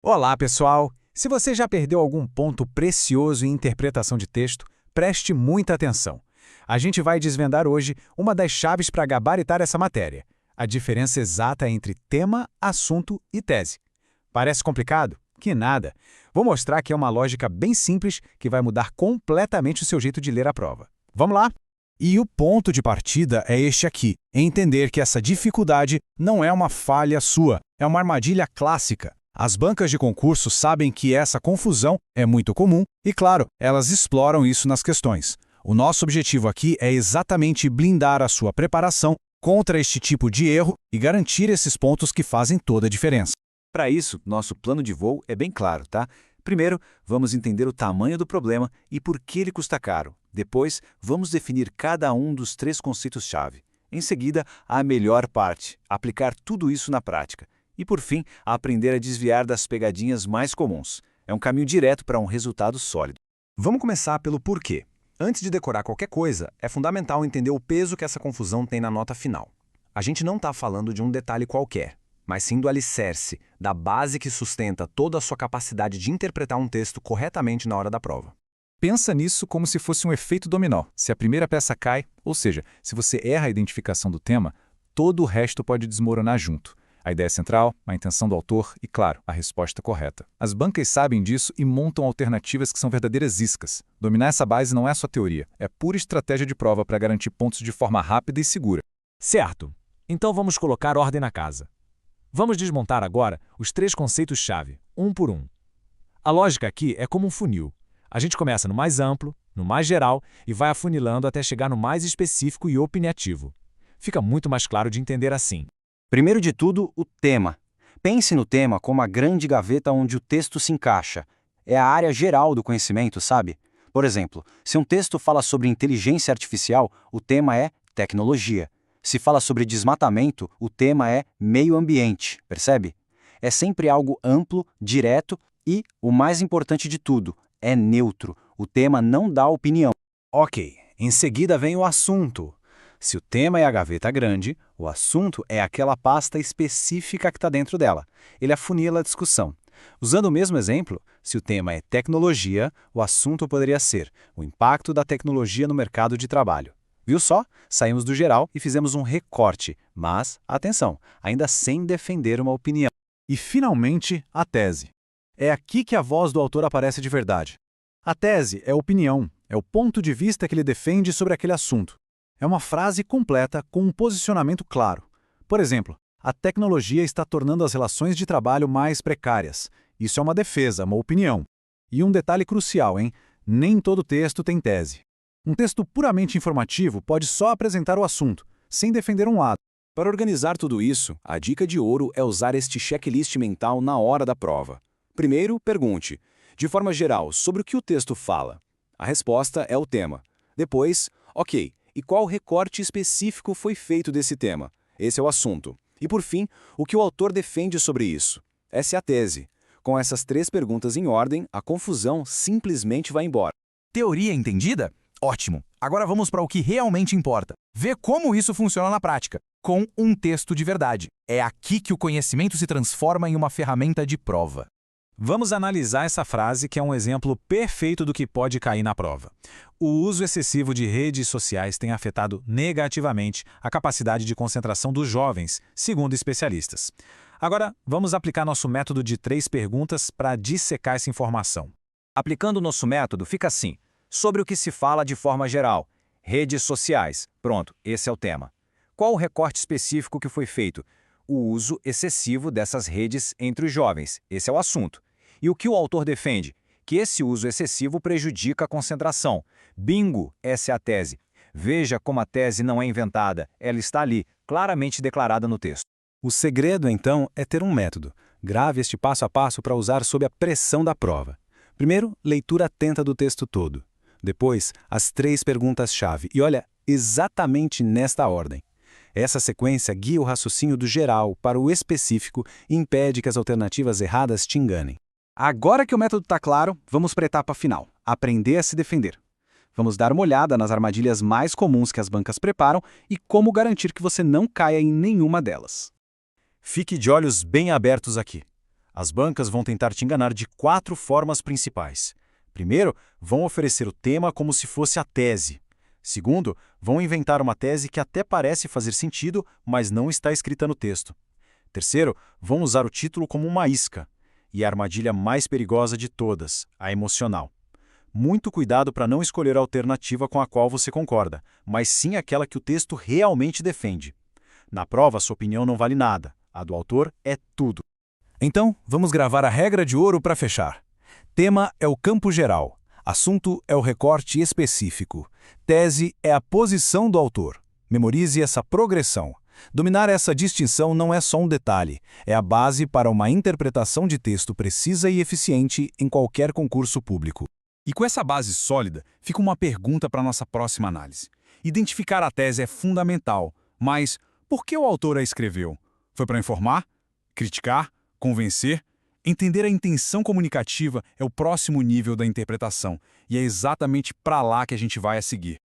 Olá, pessoal! Se você já perdeu algum ponto precioso em interpretação de texto, preste muita atenção. A gente vai desvendar hoje uma das chaves para gabaritar essa matéria, a diferença exata entre tema, assunto e tese. Parece complicado? Que nada! Vou mostrar que é uma lógica bem simples que vai mudar completamente o seu jeito de ler a prova. Vamos lá? E o ponto de partida é este aqui, entender que essa dificuldade não é uma falha sua, é uma armadilha clássica. As bancas de concurso sabem que essa confusão é muito comum e, claro, elas exploram isso nas questões. O nosso objetivo aqui é exatamente blindar a sua preparação contra este tipo de erro e garantir esses pontos que fazem toda a diferença. Para isso, nosso plano de voo é bem claro, tá? Primeiro, vamos entender o tamanho do problema e por que ele custa caro. Depois, vamos definir cada um dos 3 conceitos-chave. Em seguida, a melhor parte, aplicar tudo isso na prática. E, por fim, aprender a desviar das pegadinhas mais comuns. É um caminho direto para um resultado sólido. Vamos começar pelo porquê. Antes de decorar qualquer coisa, é fundamental entender o peso que essa confusão tem na nota final. A gente não está falando de um detalhe qualquer, mas sim do alicerce, da base que sustenta toda a sua capacidade de interpretar um texto corretamente na hora da prova. Pensa nisso como se fosse um efeito dominó. Se a primeira peça cai, ou seja, se você erra a identificação do tema, todo o resto pode desmoronar junto. A ideia central, a intenção do autor e, claro, a resposta correta. As bancas sabem disso e montam alternativas que são verdadeiras iscas. Dominar essa base não é só teoria, é pura estratégia de prova para garantir pontos de forma rápida e segura. Certo. Então vamos colocar ordem na casa. Vamos desmontar agora os 3 conceitos-chave, um por um. A lógica aqui é como um funil. A gente começa no mais amplo, no mais geral e vai afunilando até chegar no mais específico e opinativo. Fica muito mais claro de entender assim. Primeiro de tudo, o tema. Pense no tema como a grande gaveta onde o texto se encaixa. É a área geral do conhecimento, sabe? Por exemplo, se um texto fala sobre inteligência artificial, o tema é tecnologia. Se fala sobre desmatamento, o tema é meio ambiente, percebe? É sempre algo amplo, direto e, o mais importante de tudo, é neutro. O tema não dá opinião. Ok, em seguida vem o assunto. Se o tema é a gaveta grande, o assunto é aquela pasta específica que está dentro dela. Ele afunila a discussão. Usando o mesmo exemplo, se o tema é tecnologia, o assunto poderia ser o impacto da tecnologia no mercado de trabalho. Viu só? Saímos do geral e fizemos um recorte, mas, atenção, ainda sem defender uma opinião. E, finalmente, a tese. É aqui que a voz do autor aparece de verdade. A tese é opinião, é o ponto de vista que ele defende sobre aquele assunto. É uma frase completa com um posicionamento claro. Por exemplo, a tecnologia está tornando as relações de trabalho mais precárias. Isso é uma defesa, uma opinião. E um detalhe crucial, hein? Nem todo texto tem tese. Um texto puramente informativo pode só apresentar o assunto, sem defender um lado. Para organizar tudo isso, a dica de ouro é usar este checklist mental na hora da prova. Primeiro, pergunte, de forma geral, sobre o que o texto fala. A resposta é o tema. Depois, ok, e qual recorte específico foi feito desse tema? Esse é o assunto. E por fim, o que o autor defende sobre isso? Essa é a tese. Com essas 3 perguntas em ordem, a confusão simplesmente vai embora. Teoria entendida? Ótimo! Agora vamos para o que realmente importa. Ver como isso funciona na prática, com um texto de verdade. É aqui que o conhecimento se transforma em uma ferramenta de prova. Vamos analisar essa frase que é um exemplo perfeito do que pode cair na prova. O uso excessivo de redes sociais tem afetado negativamente a capacidade de concentração dos jovens, segundo especialistas. Agora, vamos aplicar nosso método de 3 perguntas para dissecar essa informação. Aplicando o nosso método, fica assim. Sobre o que se fala de forma geral. Redes sociais. Pronto, esse é o tema. Qual o recorte específico que foi feito? O uso excessivo dessas redes entre os jovens. Esse é o assunto. E o que o autor defende? Que esse uso excessivo prejudica a concentração. Bingo! Essa é a tese. Veja como a tese não é inventada. Ela está ali, claramente declarada no texto. O segredo, então, é ter um método. Grave este passo a passo para usar sob a pressão da prova. Primeiro, leitura atenta do texto todo. Depois, as 3 perguntas-chave. E olha, exatamente nesta ordem. Essa sequência guia o raciocínio do geral para o específico e impede que as alternativas erradas te enganem. Agora que o método está claro, vamos para a etapa final, aprender a se defender. Vamos dar uma olhada nas armadilhas mais comuns que as bancas preparam e como garantir que você não caia em nenhuma delas. Fique de olhos bem abertos aqui. As bancas vão tentar te enganar de 4 formas principais. Primeiro, vão oferecer o tema como se fosse a tese. Segundo, vão inventar uma tese que até parece fazer sentido, mas não está escrita no texto. Terceiro, vão usar o título como uma isca. E a armadilha mais perigosa de todas, a emocional. Muito cuidado para não escolher a alternativa com a qual você concorda, mas sim aquela que o texto realmente defende. Na prova, sua opinião não vale nada. A do autor é tudo. Então, vamos gravar a regra de ouro para fechar. Tema é o campo geral. Assunto é o recorte específico. Tese é a posição do autor. Memorize essa progressão. Dominar essa distinção não é só um detalhe, é a base para uma interpretação de texto precisa e eficiente em qualquer concurso público. E com essa base sólida, fica uma pergunta para nossa próxima análise. Identificar a tese é fundamental, mas por que o autor a escreveu? Foi para informar? Criticar? Convencer? Entender a intenção comunicativa é o próximo nível da interpretação, e é exatamente para lá que a gente vai a seguir.